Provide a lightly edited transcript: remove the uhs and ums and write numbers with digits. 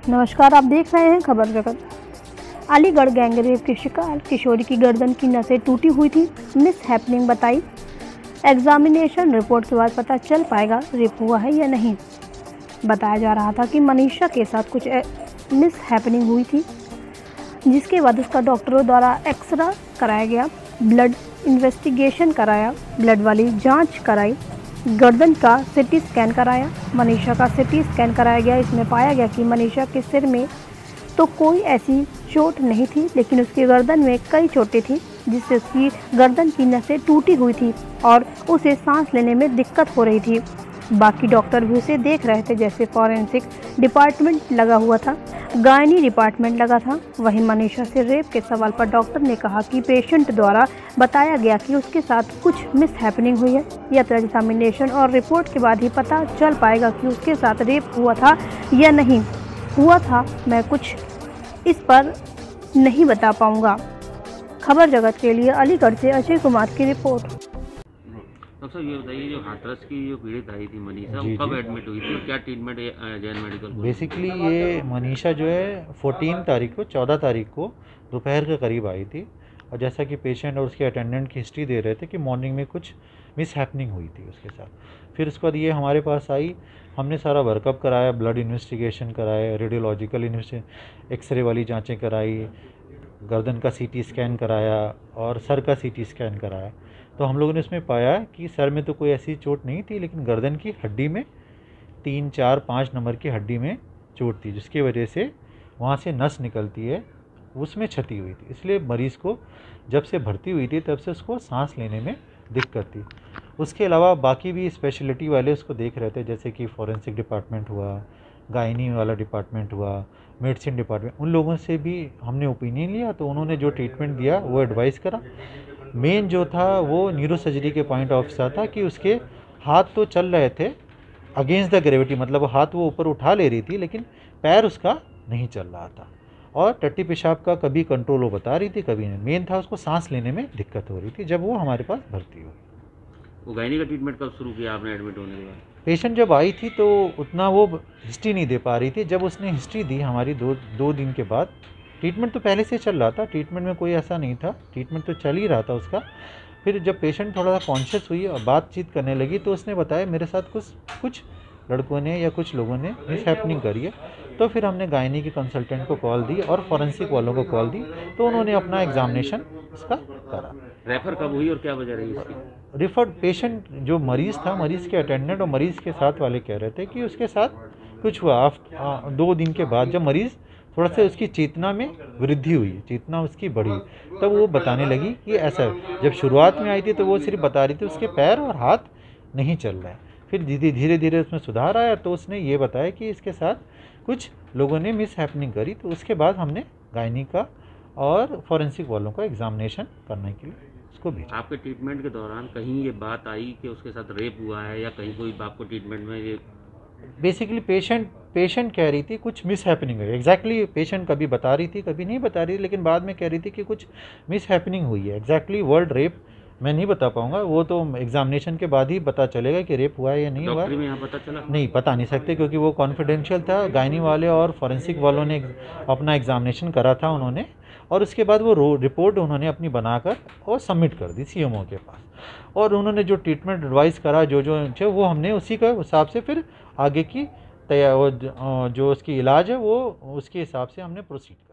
नमस्कार, आप देख रहे हैं खबर जगत। अलीगढ़ गैंगरेप की शिकार किशोरी की गर्दन की नसें टूटी हुई थी, मिस हैपनिंग बताई। एग्जामिनेशन रिपोर्ट के बाद पता चल पाएगा रेप हुआ है या नहीं। बताया जा रहा था कि मनीषा के साथ कुछ मिस हैपनिंग हुई थी, जिसके बाद उसका डॉक्टरों द्वारा एक्सरे कराया गया, ब्लड इन्वेस्टिगेशन कराया, ब्लड वाली जांच कराई, गर्दन का सीटी स्कैन कराया, मनीषा का सीटी स्कैन कराया गया। इसमें पाया गया कि मनीषा के सिर में तो कोई ऐसी चोट नहीं थी, लेकिन उसकी गर्दन में कई चोटें थी, जिससे उसकी गर्दन की नसें टूटी हुई थी और उसे सांस लेने में दिक्कत हो रही थी। बाकी डॉक्टर भी उसे देख रहे थे, जैसे फॉरेंसिक डिपार्टमेंट लगा हुआ था, गायनी डिपार्टमेंट लगा था। वहीं मनीषा से रेप के सवाल पर डॉक्टर ने कहा कि पेशेंट द्वारा बताया गया कि उसके साथ कुछ मिस हैपनिंग हुई है। यह तो एग्जामिनेशन और रिपोर्ट के बाद ही पता चल पाएगा कि उसके साथ रेप हुआ था या नहीं हुआ था। मैं कुछ इस पर नहीं बता पाऊंगा। खबर जगत के लिए अलीगढ़ से अजय कुमार की रिपोर्ट। डॉक्टर साहब, ये बताइए, जो हाथरस की जो पीड़ित आई थी मनीषा, वो कब एडमिट हुई थी और क्या ट्रीटमेंट जैन मेडिकल को? बेसिकली ये मनीषा जो है 14 तारीख को दोपहर के करीब आई थी, और जैसा कि पेशेंट और उसके अटेंडेंट की हिस्ट्री दे रहे थे कि मॉर्निंग में कुछ मिस हैपनिंग हुई थी उसके साथ। फिर उसके बाद ये हमारे पास आई, हमने सारा वर्कअप कराया, ब्लड इन्वेस्टिगेशन कराया, रेडियोलॉजिकल एक्सरे वाली जाँचें कराई, गर्दन का सीटी स्कैन कराया और सर का सीटी स्कैन कराया। तो हम लोगों ने इसमें पाया कि सर में तो कोई ऐसी चोट नहीं थी, लेकिन गर्दन की हड्डी में 3, 4, 5 नंबर की हड्डी में चोट थी, जिसकी वजह से वहाँ से नस निकलती है, उसमें क्षति हुई थी। इसलिए मरीज़ को जब से भर्ती हुई थी तब से उसको सांस लेने में दिक्कत थी। उसके अलावा बाकी भी स्पेशलिटी वाले उसको देख रहे थे, जैसे कि फॉरेंसिक डिपार्टमेंट हुआ, गायनी वाला डिपार्टमेंट हुआ, मेडिसिन डिपार्टमेंट, उन लोगों से भी हमने ओपिनियन लिया। तो उन्होंने जो ट्रीटमेंट दिया वो एडवाइस करा। मेन जो था वो न्यूरोसर्जरी के पॉइंट ऑफ से था कि उसके हाथ तो चल रहे थे अगेंस्ट द ग्रेविटी, मतलब हाथ वो ऊपर उठा ले रही थी, लेकिन पैर उसका नहीं चल रहा था, और टट्टी पेशाब का कभी कंट्रोल वो बता रही थी, कभी नहीं। मेन था उसको सांस लेने में दिक्कत हो रही थी जब वो हमारे पास भर्ती हुई। वो गायनी का ट्रीटमेंट कब शुरू किया आपने एडमिट होने के बाद? पेशेंट जब आई थी तो उतना वो हिस्ट्री नहीं दे पा रही थी। जब उसने हिस्ट्री दी हमारी दो दिन के बाद, ट्रीटमेंट तो पहले से चल रहा था, ट्रीटमेंट में कोई ऐसा नहीं था, ट्रीटमेंट तो चल ही रहा था उसका। फिर जब पेशेंट थोड़ा सा कॉन्शियस हुई और बातचीत करने लगी तो उसने बताया मेरे साथ कुछ लड़कों ने या कुछ लोगों ने मिस हैपनिंग करी है। तो फिर हमने गायनी के कंसल्टेंट को कॉल दी और फॉरेंसिक वालों को कॉल दी, तो उन्होंने अपना एग्जामिनेशन उसका करा। रेफर कब हुई और क्या वजह रही इसकी? रिफर्ड पेशेंट जो मरीज़ था, मरीज़ के अटेंडेंट और मरीज़ के साथ वाले कह रहे थे कि उसके साथ कुछ हुआ। 2 दिन के बाद जब मरीज़ थोड़ा सा उसकी चेतना में वृद्धि हुई, चेतना उसकी बढ़ी, तब वो बताने लगी कि ऐसा। जब शुरुआत में आई थी तो वो सिर्फ बता रही थी उसके पैर और हाथ नहीं चल रहे हैं। फिर धीरे धीरे उसमें सुधार आया, तो उसने ये बताया कि इसके साथ कुछ लोगों ने मिस हैपनिंग करी। तो उसके बाद हमने गायनी का और फॉरेंसिक वालों का एग्जामिनेशन करने के लिए उसको भेजा। आपके ट्रीटमेंट के दौरान कहीं ये बात आई कि उसके साथ रेप हुआ है, या कहीं कोई आपको ट्रीटमेंट में ये? बेसिकली पेशेंट कह रही थी कुछ मिस हैपनिंग हुई। एग्जैक्टली पेशेंट कभी बता रही थी, कभी नहीं बता रही थी, लेकिन बाद में कह रही थी कि कुछ मिस हैपनिंग हुई है। एग्जैक्टली वर्ड रेप मैं नहीं बता पाऊंगा, वो तो एग्जामिनेशन के बाद ही पता चलेगा कि रेप हुआ है या नहीं हुआ। डॉक्टर में यहाँ पता चला? नहीं, बता नहीं सकते क्योंकि वो कॉन्फिडेंशियल था। गायनी वाले और फॉरेंसिक वालों ने अपना एग्जामिनेशन करा था उन्होंने, और उसके बाद वो रिपोर्ट उन्होंने अपनी बनाकर और सबमिट कर दी सीएमओ के पास। और उन्होंने जो ट्रीटमेंट एडवाइस करा जो वो हमने उसी के हिसाब से फिर आगे की जो उसकी इलाज है वो उसके हिसाब से हमने प्रोसीड करा।